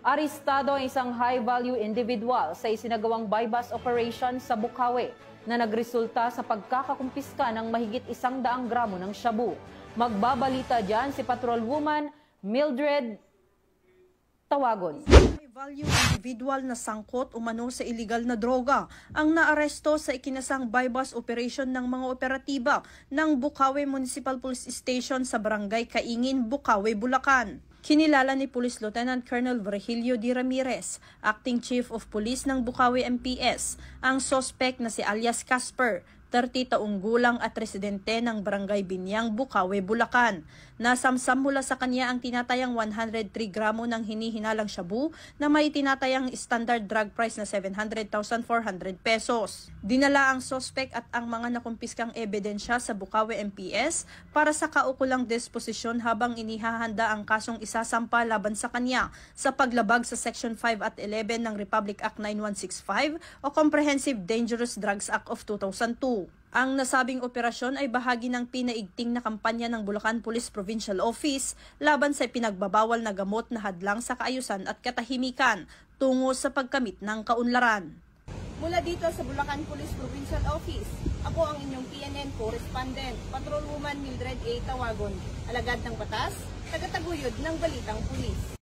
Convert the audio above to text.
Arestado ang isang high-value individual sa isinagawang buy-bust operation sa Bukawi na nagresulta sa pagkakakumpiska ng mahigit 100 gramo ng shabu. Magbabalita dyan si Patrolwoman Mildred Tawagon. Value individual na sangkot umano sa iligal na droga ang naaresto sa ikinasang buy-bust operation ng mga operatiba ng Bukawi Municipal Police Station sa Barangay Kaingin, Bukawi, Bulacan. Kinilala ni Police Lieutenant Colonel Virgilio D. Ramirez, Acting Chief of Police ng Bukawi MPS, ang suspect na si alias Casper, 30 taong gulang at residente ng Barangay Binyang, Bukawi, Bulacan. Nasamsam mula sa kanya ang tinatayang 103 gramo ng hinihinalang shabu na may tinatayang standard drug price na 700,400 pesos. Dinala ang suspect at ang mga nakumpiskang ebidensya sa Bukawi MPS para sa kaukulang disposisyon habang inihahanda ang kasong isasampa laban sa kanya sa paglabag sa Section 5 at 11 ng Republic Act 9165 o Comprehensive Dangerous Drugs Act of 2002. Ang nasabing operasyon ay bahagi ng pinaigting na kampanya ng Bulacan Police Provincial Office laban sa pinagbabawal na gamot na hadlang sa kaayusan at katahimikan tungo sa pagkamit ng kaunlaran. Mula dito sa Bulacan Police Provincial Office, ako ang inyong PNN correspondent, Patrolwoman Mildred A. Tawagon, alagad ng batas, tagataguyod ng balitang pulis.